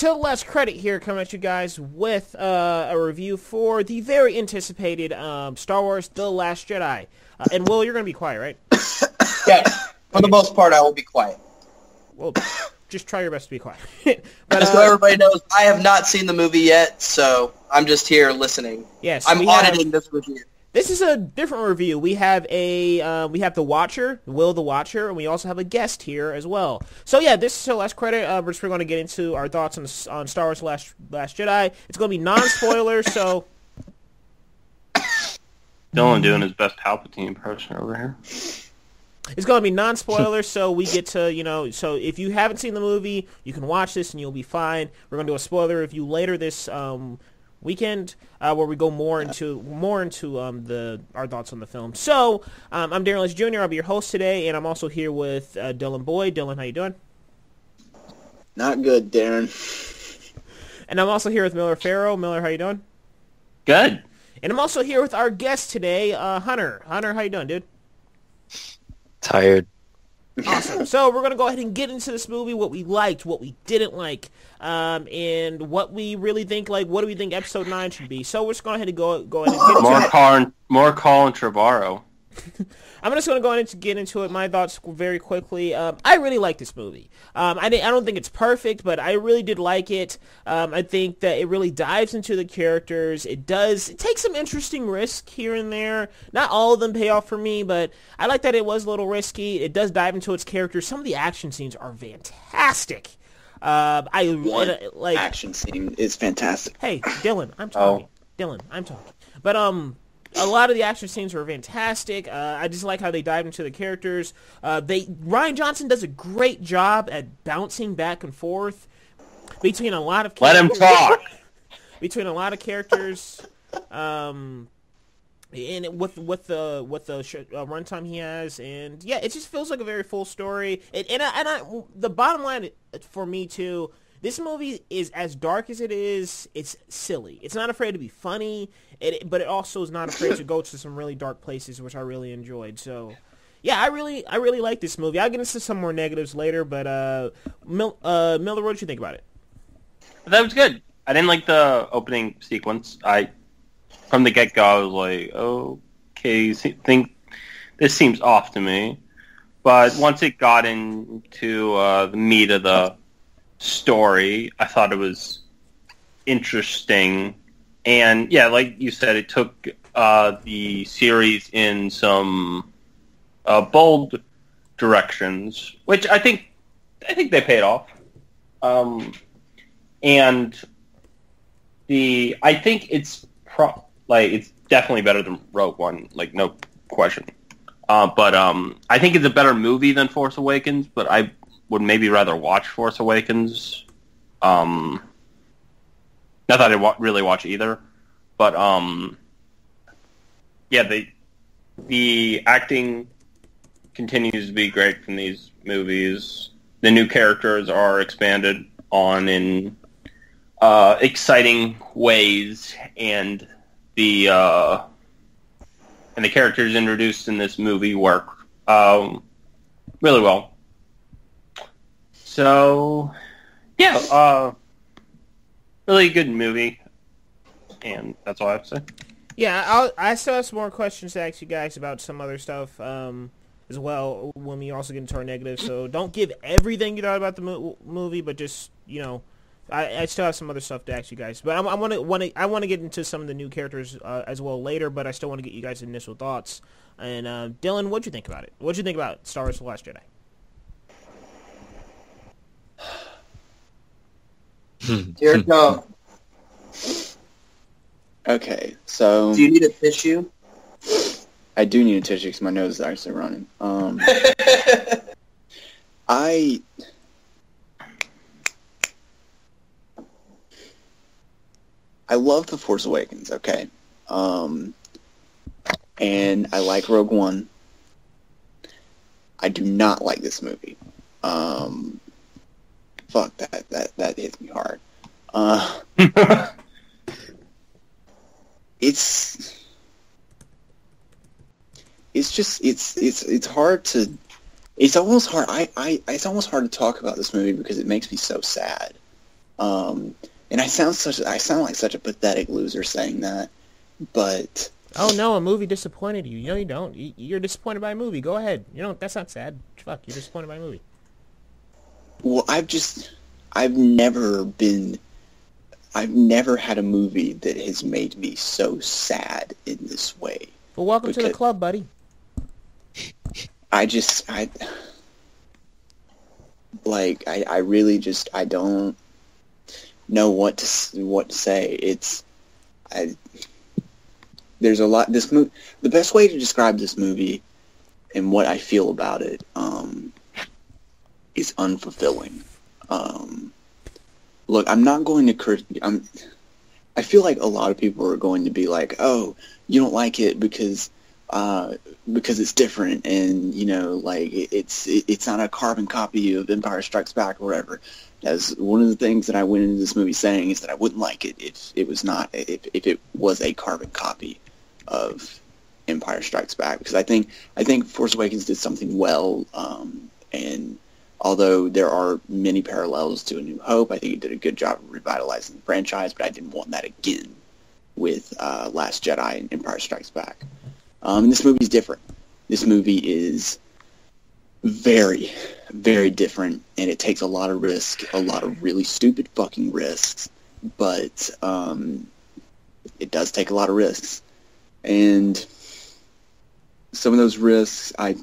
till last credit here, coming at you guys with a review for the very anticipated Star Wars The Last Jedi. And Will, you're going to be quiet, right? Yeah, for the most part, I will be quiet. Well, just try your best to be quiet. But, just so everybody knows, I have not seen the movie yet, so I'm just here listening. Yes, I'm auditing this review. This is a different review. We have the Watcher, Will the Watcher, and we also have a guest here as well. So yeah, this is the last credit. We're going to get into our thoughts on Star Wars: Last Jedi. It's going to be non-spoiler, so. Dylan doing his best Palpatine impression over here. It's going to be non-spoiler, so we get to, so if you haven't seen the movie, you can watch this and you'll be fine. We're going to do a spoiler review later this weekend where we go more into our thoughts on the film. So, I'm Darren Lynch Jr. I'll be your host today, and I'm also here with Dylan Boyd. Dylan, how you doing? Not good, Darren. And I'm also here with Miller Farrow. Miller, how you doing? Good. And I'm also here with our guest today, Hunter. Hunter, how you doing, dude? Tired. Awesome. So we're going to go ahead and get into this movie, what we liked, what we didn't like, and what we really think, what do we think Episode 9 should be. So we're just going ahead and go ahead and get into it. More Colin Trevorrow. I'm just going to go ahead and get into it. My thoughts very quickly. I really like this movie. I don't think it's perfect, but I really did like it. I think that it really dives into the characters. It takes some interesting risk here and there. Not all of them pay off for me, but I like that it was a little risky. It does dive into its characters. Some of the action scenes are fantastic. Action scene is fantastic. Hey, Dylan, I'm talking. Dylan, I'm talking. But a lot of the action scenes were fantastic. I just like how they dive into the characters. Rian Johnson does a great job at bouncing back and forth between a lot of characters. Let him talk. Between a lot of characters, and with the runtime he has, and yeah, it just feels like a very full story. The bottom line for me too. This movie is as dark as it is. It's silly. It's not afraid to be funny, but it also is not afraid to go to some really dark places, which I really enjoyed. So, yeah, I really like this movie. I'll get into some more negatives later, but Miller, what did you think about it? That was good. I didn't like the opening sequence. From the get-go, I was like, okay, think this seems off to me. But once it got into the meat of the story, I thought it was interesting, and yeah, like you said, it took the series in some bold directions, which I think they paid off. And I think it's it's definitely better than Rogue One, no question. But I think it's a better movie than Force Awakens, but I would maybe rather watch Force Awakens. Not that I really watch either, but yeah, the acting continues to be great from these movies. The new characters are expanded on in exciting ways, and the characters introduced in this movie work really well. So, yeah, really good movie, and that's all I have to say. Yeah, I still have some more questions to ask you guys about some other stuff as well when we also get into our negatives. So don't give everything you thought about the movie, but just, I still have some other stuff to ask you guys. But I want to get into some of the new characters as well later, but I still want to get you guys' initial thoughts. And Dylan, what'd you think about it? What'd you think about Star Wars: The Last Jedi? Here it goes. Okay, so... Do you need a tissue? I do need a tissue because my nose is actually running. I love The Force Awakens, okay? And I like Rogue One. I do not like this movie. Fuck, that hits me hard. It's hard to... It's almost hard to talk about this movie because it makes me so sad. And I sound like such a pathetic loser saying that, but Oh no, a movie disappointed you. No, you don't. You're disappointed by a movie. Go ahead. You know, that's not sad. Fuck, you're disappointed by a movie. well, I've never had a movie that has made me so sad in this way. Well, welcome to the club, buddy. I really just, I don't know what to say. There's a lot, the best way to describe this movie and what I feel about it, is unfulfilling. Look, I'm not going to, I feel like a lot of people are going to be like, oh, you don't like it because it's different, and you know, like it's not a carbon copy of Empire Strikes Back or whatever. As one of the things that I went into this movie saying is that I wouldn't like it if it was a carbon copy of Empire Strikes Back, because I think Force Awakens did something well, and although there are many parallels to A New Hope, I think it did a good job of revitalizing the franchise, but I didn't want that again with Last Jedi and Empire Strikes Back. And this movie is different. This movie is very, very different, and it takes a lot of risk, a lot of really stupid fucking risks, but it does take a lot of risks. And some of those risks I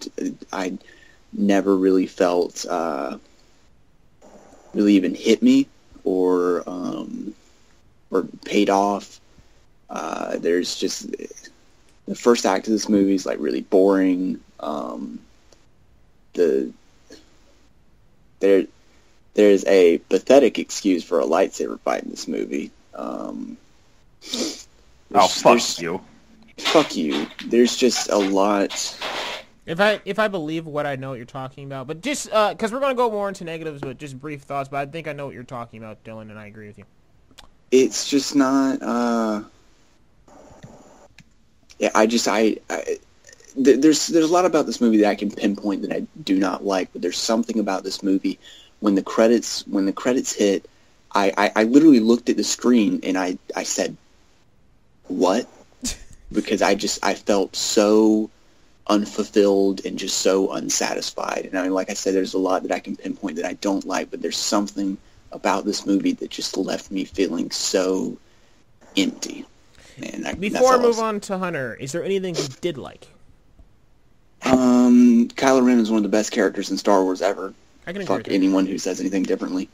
never really felt really even hit me or paid off. There's just the first act of this movie is like really boring. There's a pathetic excuse for a lightsaber fight in this movie. Fuck you. Fuck you. There's just a lot. If I believe what I know what you're talking about, but just because we're going to go more into negatives, but just brief thoughts, but I think I know what you're talking about, Dylan, and I agree with you. It's just not, there's a lot about this movie that I can pinpoint that I do not like, but there's something about this movie when the credits hit, I literally looked at the screen and I said, what? Because I felt so unfulfilled and just so unsatisfied. And I mean, like I said, there's a lot that I can pinpoint that I don't like, but there's something about this movie that just left me feeling so empty. And before I move on to Hunter, is there anything you did like? Kylo Ren is one of the best characters in Star Wars ever. I can agree Fuck with that. anyone who says anything differently.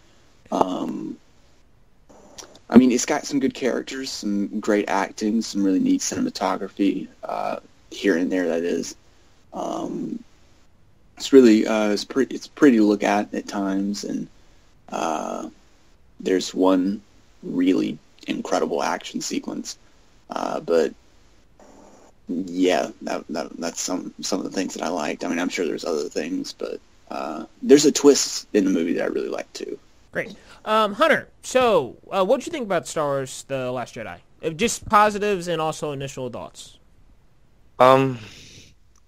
I mean, it's got some good characters, some great acting, some really neat cinematography, here and there, that is. It's really, it's pretty to look at times, and there's one really incredible action sequence. But yeah, that's some of the things that I liked. I mean, I'm sure there's other things, but there's a twist in the movie that I really like too. Great. Hunter, so what did you think about Star Wars The Last Jedi? Just positives and also initial thoughts.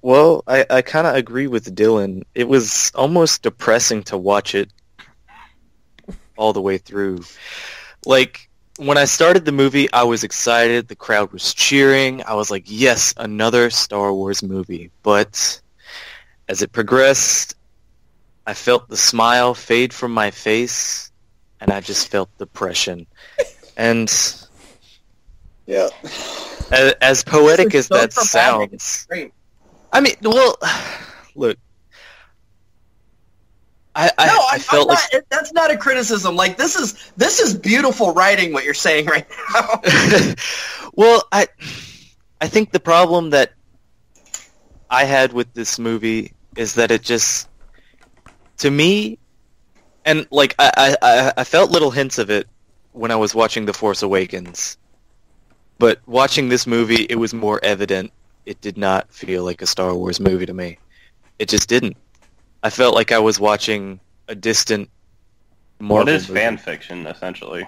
Well, I kind of agree with Dylan. It was almost depressing to watch it all the way through. Like, when I started the movie, I was excited. The crowd was cheering. I was like, yes, another Star Wars movie. But as it progressed, I felt the smile fade from my face, and I just felt depression. And yeah, as poetic as that sounds, Great. I mean, well, look, I felt like that's not a criticism. Like, this is beautiful writing, what you're saying right now. well, I think the problem that I had with this movie is that it just, to me, and like I felt little hints of it when I was watching The Force Awakens, but watching this movie, it was more evident it did not feel like a Star Wars movie to me. It just didn't. I felt like I was watching a distant Marvel What is movie. fan fiction, essentially?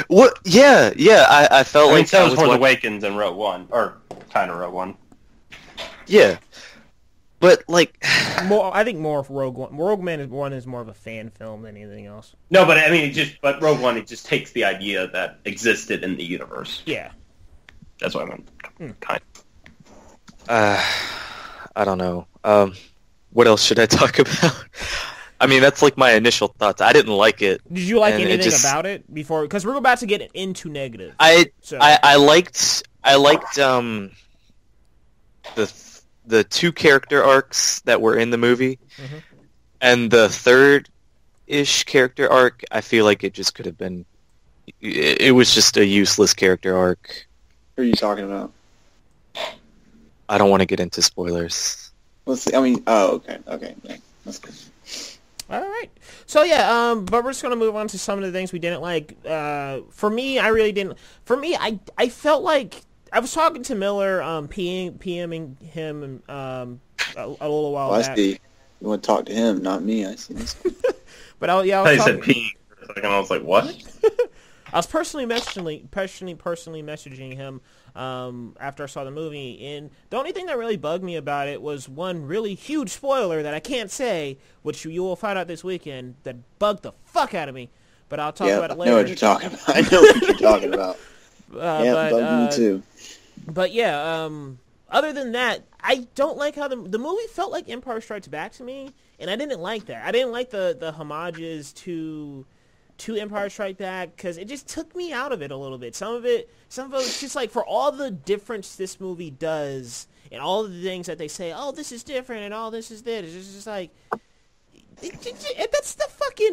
What? Yeah. I felt I mean, like so I was was Force watching. Awakens and Rogue One, or kind of Rogue One. Yeah. But like, I think more of Rogue One. One is more of a fan film than anything else. No, but I mean, but Rogue One, it just takes the idea that existed in the universe. Yeah. That's what I meant. Kind I don't know. What else should I talk about? I mean, that's like my initial thoughts. I didn't like it. Did you like anything about it before? Because we're about to get into negative. I liked the two character arcs that were in the movie, and the third-ish character arc. I feel like it just could have been. It was just a useless character arc. Who are you talking about? I don't want to get into spoilers. Let's see. I mean, okay, yeah, that's good. All right. So yeah, but we're just gonna move on to some of the things we didn't like. For me, I really didn't. For me, I felt like I was talking to Miller, PMing him, a little while back. I see. You want to talk to him, not me. I see. But I was said peeing for a second. I was like, what? I was personally messaging him after I saw the movie, and the only thing that really bugged me about it was one really huge spoiler that I can't say, which you will find out this weekend, that bugged the fuck out of me. But I'll talk about it later. I know what you're talking about. I know what you're talking about. Bugged me too. But yeah, other than that, I don't like how the movie felt like Empire Strikes Back to me, and I didn't like that. I didn't like the homages to Empire Strikes Back because it just took me out of it a little bit. Some of it was just like, for all the difference this movie does and all the things that they say, oh, this is different and all this is this, it's just like,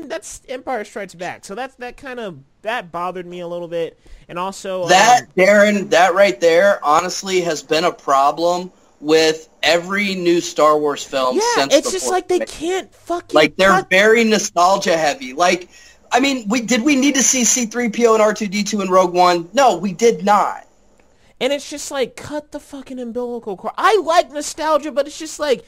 that's Empire Strikes Back. So that bothered me a little bit. And also Darren, that right there honestly has been a problem with every new Star Wars film since it's just like they can't fucking, like, they're very nostalgia heavy. Like, I mean, did we need to see C-3PO and R2-D2 in Rogue One? No, we did not. And it's just like, cut the fucking umbilical cord. I like nostalgia, but it's just like,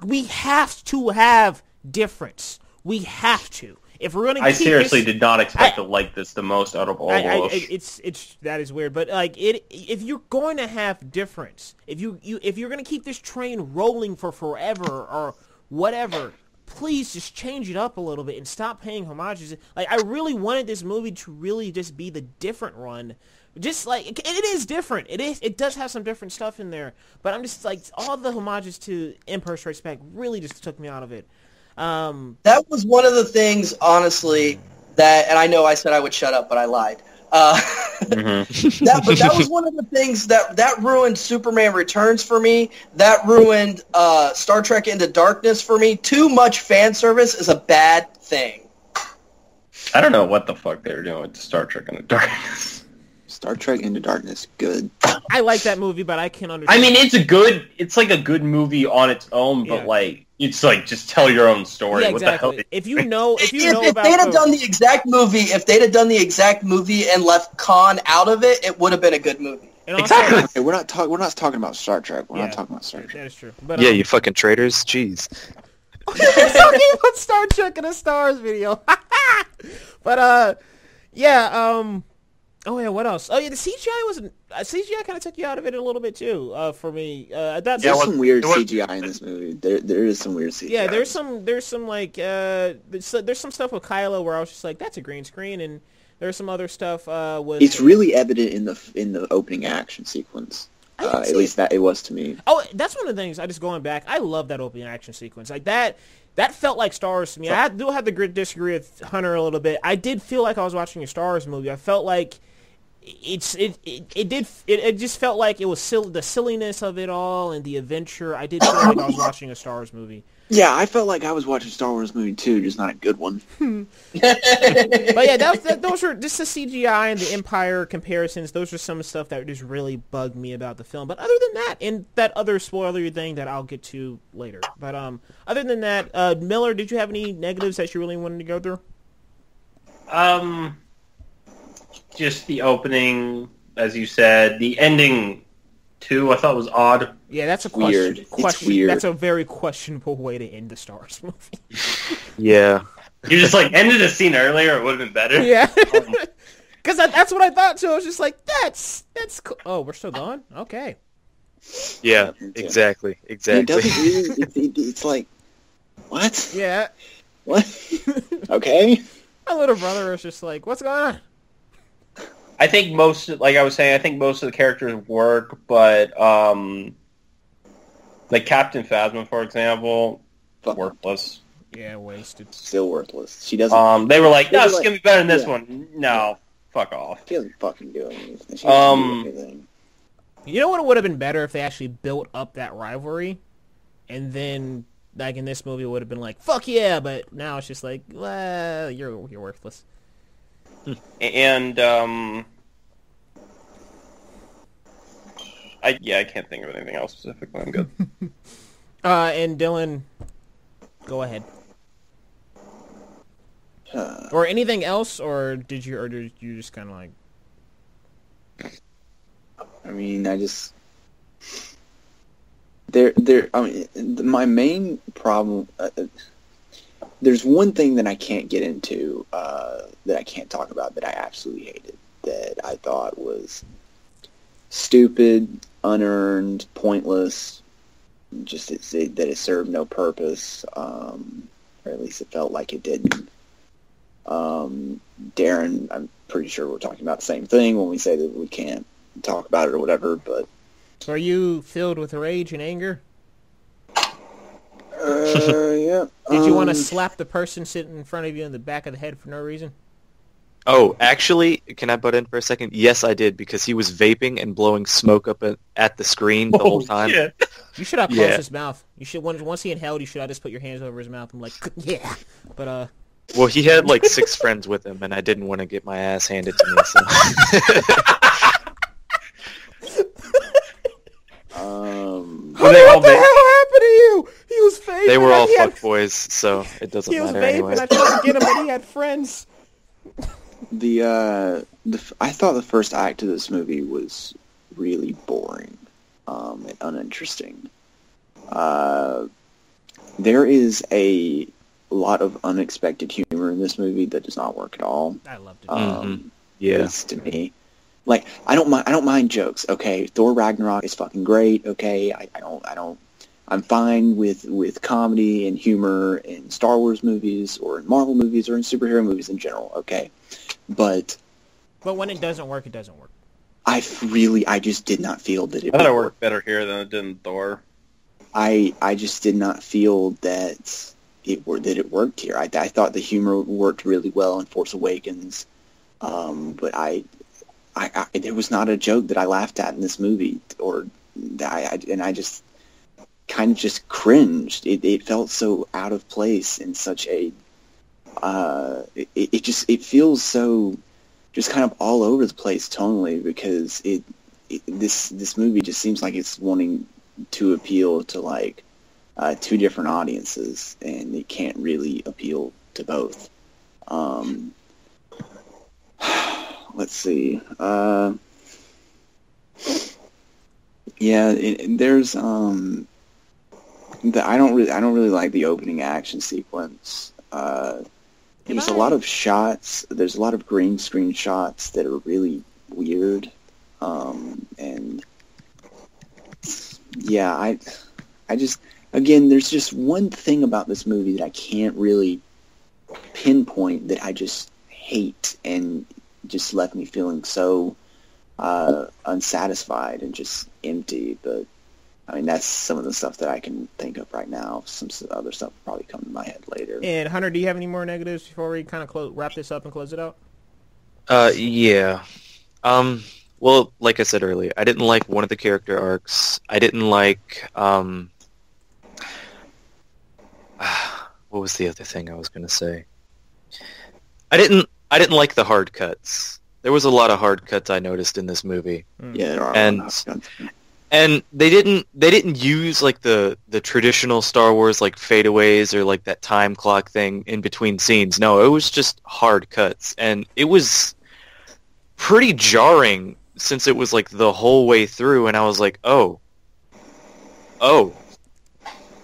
we have to have difference. We have to. If we're gonna, I seriously did not expect to like this the most out of all of us. That is weird, but like if you're going to have difference, if you're gonna keep this train rolling for forever or whatever, please just change it up a little bit and stop paying homages. Like, I really wanted this movie to really just be the different one. Just like, it is different. It does have some different stuff in there. But I'm just like, all the homages to Empire Strikes Back really just took me out of it. That was one of the things, honestly, and I know I said I would shut up, but I lied. That was one of the things that ruined Superman Returns for me. That ruined Star Trek Into Darkness for me. Too much fan service is a bad thing. I don't know what the fuck they were doing with Star Trek Into Darkness. Star Trek Into Darkness, good. I like that movie, but I can't understand. I mean, it's like a good movie on its own, but like, it's like, just tell your own story. Yeah, exactly. What the hell? If they'd have done the exact movie and left Khan out of it, it would have been a good movie. Exactly. Hey, we're not talking about Star Trek. We're not talking about Star Trek. That is true. But, yeah, you fucking traitors. Jeez. We're talking about Star Trek in a Stars video. But oh yeah, what else? Oh yeah, the CGI kind of took you out of it a little bit too. For me, there's some weird CGI in this movie. There is some weird CGI. Yeah, there's some like there's some stuff with Kylo where I was just like, that's a green screen, and there's some other stuff with. It's really evident in the opening action sequence. At least that it was to me. Oh, that's one of the things. I just going back. I love that opening action sequence. Like that felt like Star Wars to me. I do have to disagree with Hunter a little bit. I did feel like I was watching a Star Wars movie. I felt like. It just felt like it was the silliness of it all and the adventure. I did feel like I was watching a Star Wars movie. Yeah, I felt like I was watching a Star Wars movie too, just not a good one. But yeah, those were just the CGI and the Empire comparisons. Those are some of the stuff that just really bugged me about the film. But other than that, and that other spoilery thing that I'll get to later. But other than that, Miller, did you have any negatives that you really wanted to go through? Just the opening, as you said. The ending, too, I thought was odd. Yeah, that's a weird. It's weird. That's a very questionable way to end the Star Wars movie. Yeah. You just, like, ended the scene earlier, it would have been better. Yeah. Because that's what I thought, too. I was just like, that's cool. Oh, we're still gone? Okay. Yeah, exactly. It doesn't really. It's like, what? Yeah. What? Okay. My little brother was just like, "What's going on?" I think like I was saying, I think most of the characters work, but like Captain Phasma, for example, worthless. Yeah, wasted. Still worthless. She doesn't. They were like, no, it's like, gonna be better than this one. No, fuck off. She doesn't fucking do anything. She doesn't do anything. You know what? It would have been better if they actually built up that rivalry, and then, like in this movie, it would have been like, "Fuck yeah!" But now it's just like, well, you're worthless. And I can't think of anything else specifically. I'm good. And Dylan, go ahead. Or anything else, or did you just kind of like? I mean, I mean, my main problem. There's one thing that I can't get into, that I can't talk about, that I absolutely hated, that I thought was stupid, unearned, pointless, just that it served no purpose, or at least it felt like it didn't. Darren, I'm pretty sure we're talking about the same thing when we say that we can't talk about it or whatever, but... So are you filled with rage and anger? Yeah. Did you want to slap the person sitting in front of you in the back of the head for no reason? Oh, actually, can I butt in for a second? Yes, I did, because he was vaping and blowing smoke up at the screen the whole time. Shit. You should have closed his mouth. You should once he inhaled, you should have just put your hands over his mouth and like, yeah. But Well, he had like 6 friends with him, and I didn't want to get my ass handed to me. So. what the hell happened to you? He was vaping. They were all fuckboys, so it doesn't matter anyway. He was vaping. I tried to get him, but he had friends. I thought the first act of this movie was really boring, and uninteresting. There is a lot of unexpected humor in this movie that does not work at all. I loved it. Yeah, at least to me. Like, I don't mind jokes. Okay, Thor Ragnarok is fucking great. Okay, I'm fine with comedy and humor in Star Wars movies or in Marvel movies or in superhero movies in general. Okay, but when it doesn't work, it doesn't work. I just did not feel that it. I thought it worked better here than it did in Thor. I just did not feel that it worked here. I thought the humor worked really well in Force Awakens, but there was not a joke that I laughed at in this movie, or that I just kind of just cringed. It felt so out of place in such a. It feels so, just kind of all over the place tonally, because this movie just seems like it's wanting to appeal to like 2 different audiences, and it can't really appeal to both. Let's see. There's I don't really like the opening action sequence. There's a lot of shots. There's a lot of green screen shots that are really weird. And yeah, I just, again, there's just one thing about this movie that I can't really pinpoint that I just hate, and just left me feeling so unsatisfied and just empty. But I mean, that's some of the stuff that I can think of right now. Some other stuff will probably come to my head later. And Hunter, do you have any more negatives before we kind of wrap this up and close it out? Yeah. Well, like I said earlier, I didn't like one of the character arcs. I didn't like, what was the other thing I was going to say? I didn't like the hard cuts. There was a lot of hard cuts I noticed in this movie. Yeah, there are. And they didn't use like the traditional Star Wars like fadeaways or like that time clock thing in between scenes. No, it was just hard cuts, and it was pretty jarring since it was like the whole way through, and I was like, oh,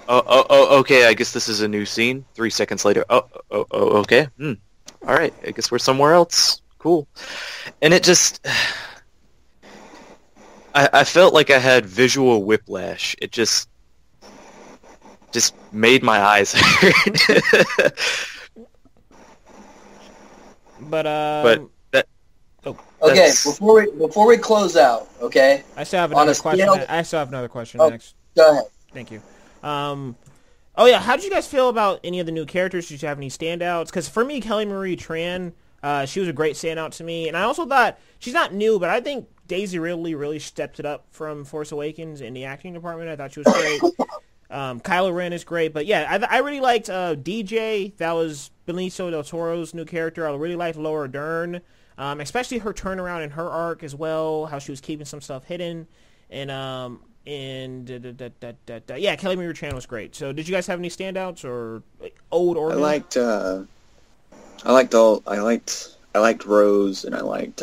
okay, I guess this is a new scene. 3 seconds later, okay, all right, I guess we're somewhere else. Cool. And it just, I felt like I had visual whiplash. It just made my eyes hurt. But that Okay, that's- before we close out, okay? I still have On another a question. scale- I still have another question Oh. next. Go ahead. Thank you. Oh yeah, how did you guys feel about any of the new characters? Did you have any standouts? Because for me, Kelly Marie Tran, she was a great standout to me, and I also thought she's not new, but I think Daisy Ridley really stepped it up from Force Awakens in the acting department. I thought she was great. Kylo Ren is great, but yeah, I really liked DJ. That was Benicio del Toro's new character. I really liked Laura Dern, especially her turnaround in her arc as well. How she was keeping some stuff hidden, and yeah, Kelly Marie Tran was great. So, did you guys have any standouts or old or I new? liked Rose, and I liked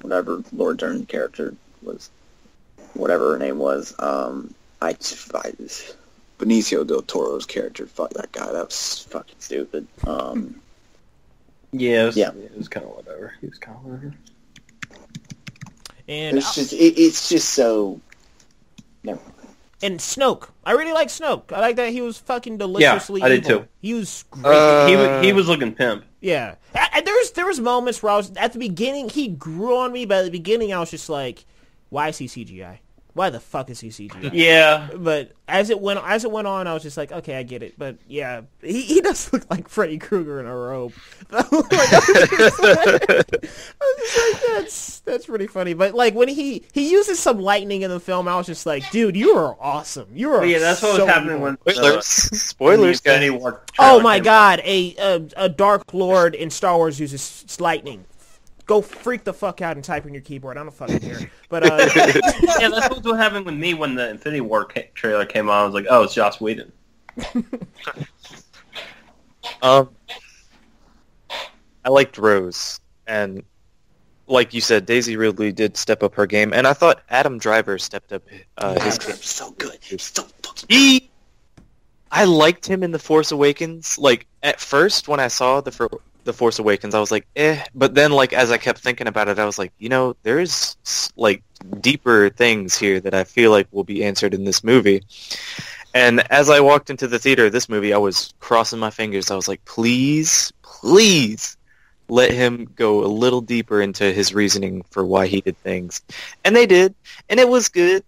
whatever Laura Dern character was, whatever her name was. Benicio del Toro's character, fuck that guy, that was fucking stupid. Yeah, Yeah. it was kind of whatever. He was kind of whatever. And it's just so. Never mind. and Snoke, I really like Snoke. I like that he was fucking deliciously I did evil. too. He was great. He was looking pimp. Yeah, and there was moments where I was at the beginning. He grew on me, but at the beginning I was just like, "Why is he CGI? Why the fuck is he CGI?" Yeah. But as it went on, I was just like, "Okay, I get it." But yeah, he does look like Freddy Krueger in a robe. I was just like, that's pretty funny. But like when he uses some lightning in the film, I was just like, "Dude, you are awesome. You are." But yeah, that's what so was happening evil." when Spoilers, when the Infinity guys. War Oh trailer my came God, a Dark Lord in Star Wars uses lightning. Go freak the fuck out and type in your keyboard. I don't fucking care. But Yeah, that's what happened with me when the Infinity War trailer came on. I was like, oh, it's Joss Whedon. I liked Rose, and like you said, Daisy Ridley did step up her game, and I thought Adam Driver stepped up his game. So good. So He, I liked him in The Force Awakens. Like at first, when I saw the Force Awakens, I was like, but then like as I kept thinking about it, I was like, there's like deeper things here that I feel like will be answered in this movie. And as I walked into the theater of this movie, I was crossing my fingers. I was like, please let him go a little deeper into his reasoning for why he did things. And they did, and it was good.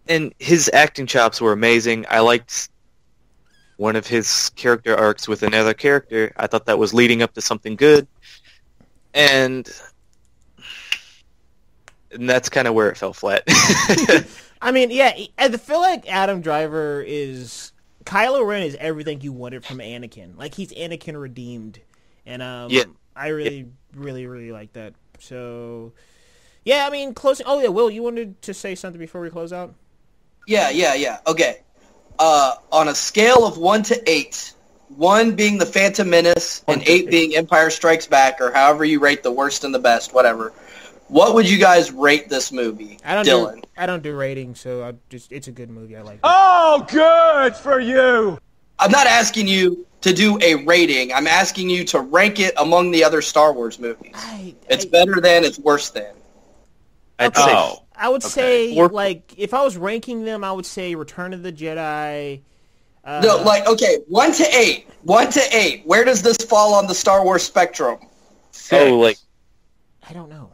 And his acting chops were amazing. I liked one of his character arcs with another character. I thought that was leading up to something good. And that's kind of where it fell flat. I mean, yeah, I feel like Adam Driver is Kylo Ren is everything you wanted from Anakin. Like he's Anakin redeemed, and Yeah. I really like that. So, yeah, I mean, closing. Oh yeah, Will, you wanted to say something before we close out? Yeah. Okay. On a scale of 1 to 8, 1 being the Phantom Menace and 8 being Empire Strikes Back, or however you rate the worst and the best, whatever. What would you guys rate this movie, Dylan? I don't do ratings, so it's a good movie. I like it. Oh, good for you. I'm not asking you to do a rating. I'm asking you to rank it among the other Star Wars movies. It's better than, it's worse than. I'd say I would say, Or- like, if I was ranking them, I would say Return of the Jedi. No, like, okay, 1 to 8. 1 to 8. Where does this fall on the Star Wars spectrum? like I don't know.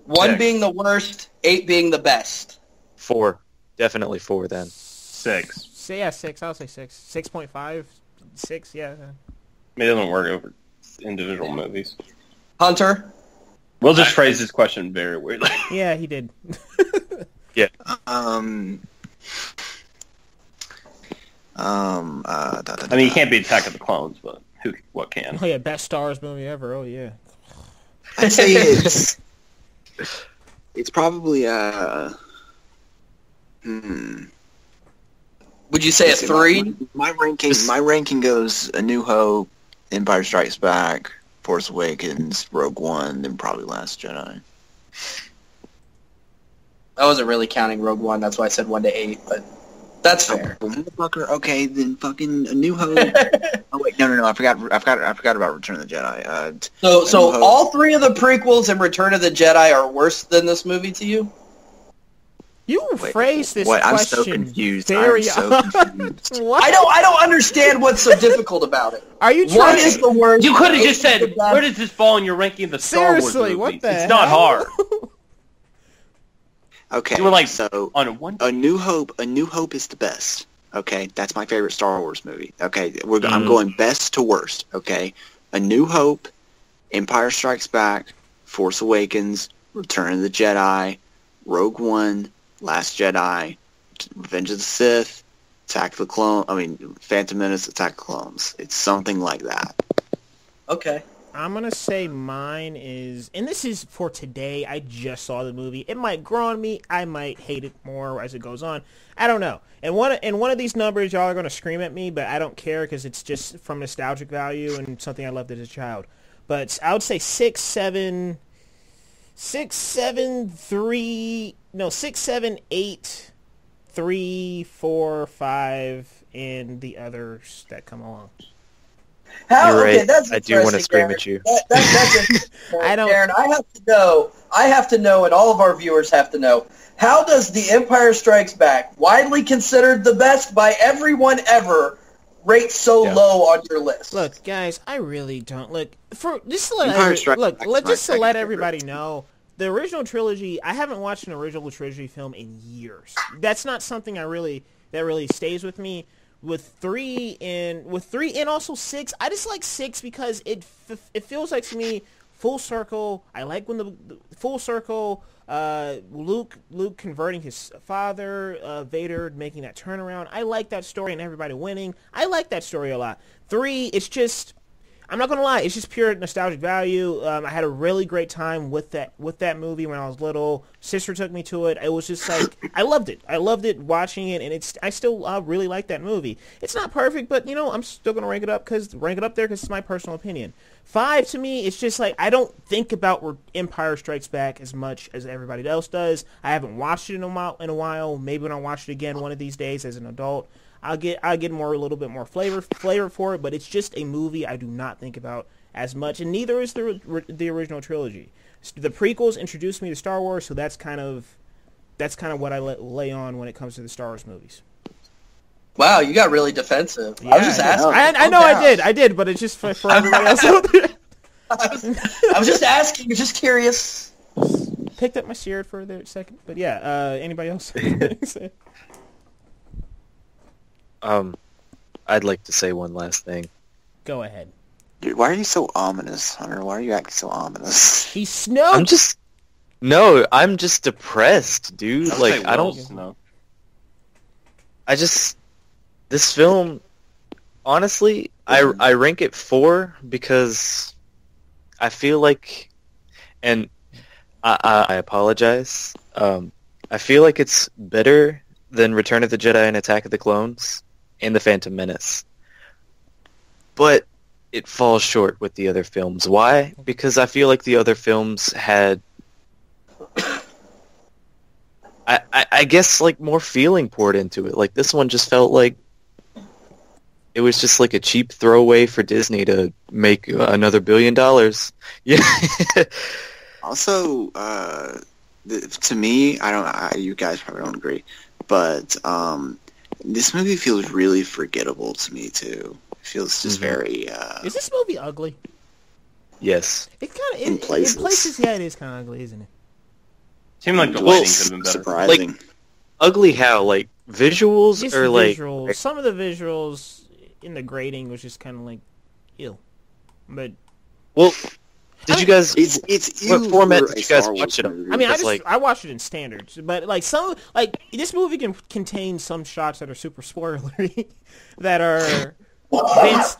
1 6. being the worst, 8 being the best. 4. Definitely 4 then. 6. Say yeah, 6. I'll say 6. 6.5. 6. Yeah. I mean, it doesn't work over individual movies. Hunter? We'll just phrase this question very weirdly. Yeah, he did. I mean, you can't be Attack of the Clones, but what can? Oh yeah, best Star Wars movie ever. Oh yeah. I'd say it's probably Would you say a 3? My ranking goes A New Hope, Empire Strikes Back, Force Awakens, Rogue One, then probably Last Jedi. I wasn't really counting Rogue One. That's why I said 1 to 8. But That's fair. Motherfucker. Okay, then fucking A New Hope. Oh wait, no. I forgot about Return of the Jedi. So all three of the prequels and Return of the Jedi are worse than this movie to you? You phrased this what? question I'm so confused. very What? I don't understand what's so difficult about it. Are you One trying? is the worst. You could have eight just is said, the best. where does this fall in your ranking of the Star Wars Seriously, movies? what the It's not hell? hard. Okay, You were like, so on a one. A New Hope is the best. Okay, that's my favorite Star Wars movie. Okay, I'm going best to worst. Okay, A New Hope, Empire Strikes Back, Force Awakens, Return of the Jedi, Rogue One, Last Jedi, Revenge of the Sith, Phantom Menace, Attack of the Clones. It's something like that. Okay. I'm going to say mine is, and this is for today, I just saw the movie. It might grow on me. I might hate it more as it goes on. I don't know. And one of these numbers, y'all are going to scream at me, but I don't care because it's just from nostalgic value and something I loved as a child. But I would say 6, 7, 8, 3, 4, 5, and the others that come along. You're right. That's I do want to interesting, scream Darren. at you. That's interesting, I don't- Darren, I have to know, and all of our viewers have to know, how does The Empire Strikes Back, widely considered the best by everyone ever, rate so low on your list? Look, guys, I really don't just to let everybody know. The original trilogy, I haven't watched an original trilogy film in years. That's not something that really stays with me. With 3 and also 6, I just like 6 because it feels like to me full circle. I like when the full circle. Luke converting his father, Vader making that turnaround. I like that story and everybody winning. I like that story a lot. 3, it's just, I'm not gonna lie, it's just pure nostalgic value. I had a really great time with that movie when I was little. Sister took me to it. It was just like I loved it. I loved it watching it, and I still really like that movie. It's not perfect, but I'm still gonna rank it up there because it's my personal opinion. 5 to me, it's just like I don't think about Empire Strikes Back as much as everybody else does. I haven't watched it in a while. Maybe when I watch it again one of these days as an adult, I'll get a little bit more flavor for it, but it's just a movie I do not think about as much, and neither is the original trilogy. The prequels introduced me to Star Wars, so that's kind of what I lay on when it comes to the Star Wars movies. Wow, you got really defensive. Yeah, I was just asking. I know I did, but it's just for everybody else out there. I was just asking. Just curious. Picked up my shirt for a second, but yeah. Anybody else? I'd like to say one last thing. Go ahead. Dude, why are you so ominous, Hunter? Why are you acting so ominous? He's Snoke. I'm just depressed, dude. This film, honestly, I rank it 4 because I feel like, and I apologize, I feel like it's better than Return of the Jedi and Attack of the Clones and The Phantom Menace. But it falls short with the other films. Why? Because I feel like the other films had, I guess, like, more feeling poured into it. Like, this one just felt like it was just like a cheap throwaway for Disney to make another $1 billion. Yeah. Also, to me, you guys probably don't agree, but this movie feels really forgettable to me too. It feels just very. Is this movie ugly? Yes. It kind of in places. Yeah, it is kind of ugly, isn't it? Seemed like the lighting could have been better. Surprising. Like, ugly how? Like, visuals Just or the like... visuals. Some of the visuals in the grading was just kind of like, ew. But Well, did you guys... It's what format for did a you guys Star watch it Wars on? movie. I mean, It's I watched it in standards, but like this movie can contain some shots that are super spoilery, that are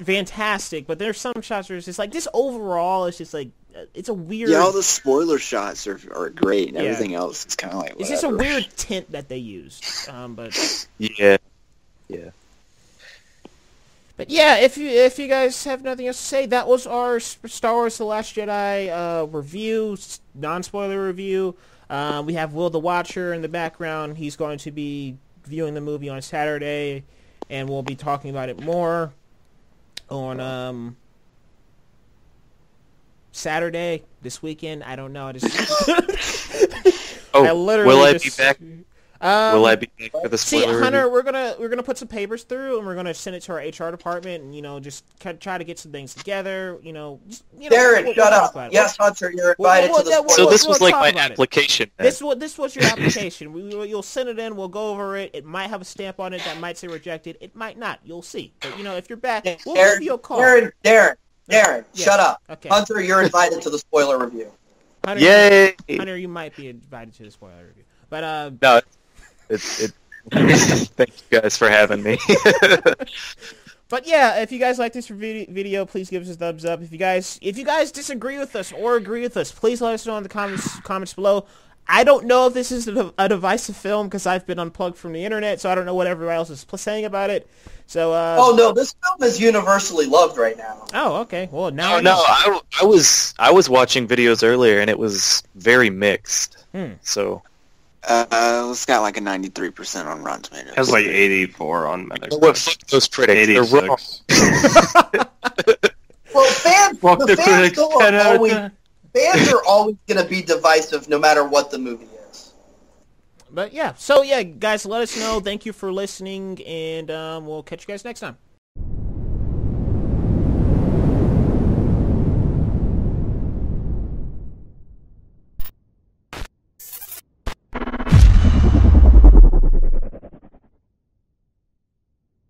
fantastic. But there's some shots where it's just like this overall. It's just like it's a weird. Yeah, all the spoiler shots are great, and Yeah. everything else is kind of like. It's just a whatever. weird tint that they used. But Yeah. But yeah, if you guys have nothing else to say, that was our Star Wars: The Last Jedi review, non-spoiler review. We have Will the Watcher in the background. He's going to be viewing the movie on Saturday, and we'll be talking about it more on Saturday this weekend. I don't know. I just will I be back? Will I be back for the spoiler See, Hunter, review? we're gonna put some papers through, and we're gonna send it to our HR department, and just try to get some things together. Darren, shut up. Yes, Hunter, you're invited to the. So this was we'll like my talk about application. This was your application. You'll send it in. We'll go over it. It might have a stamp on it that might say rejected. It might not. You'll see. But if you're back, we'll give you a call. Darren, Yes. shut up. Okay. Hunter, you're invited to the spoiler review. Hunter, Yay! Hunter, you might be invited to the spoiler review. But No, thank you guys for having me. But yeah, if you guys like this video, please give us a thumbs up. If you guys disagree with us or agree with us, please let us know in the comments below. I don't know if this is a divisive film because I've been unplugged from the internet, so I don't know what everybody else is saying about it. So oh no, this film is universally loved right now. Oh, okay. Well, now I was watching videos earlier and it was very mixed. So it's got like a 93% on Rotten Tomatoes. It has like 84 on Metacritic. what fuck those critics? They're wrong. 86. Well, fans the critics, 10 out of 10. Fans are always going to be divisive no matter what the movie is. But yeah, so yeah, guys, let us know. Thank you for listening, and we'll catch you guys next time.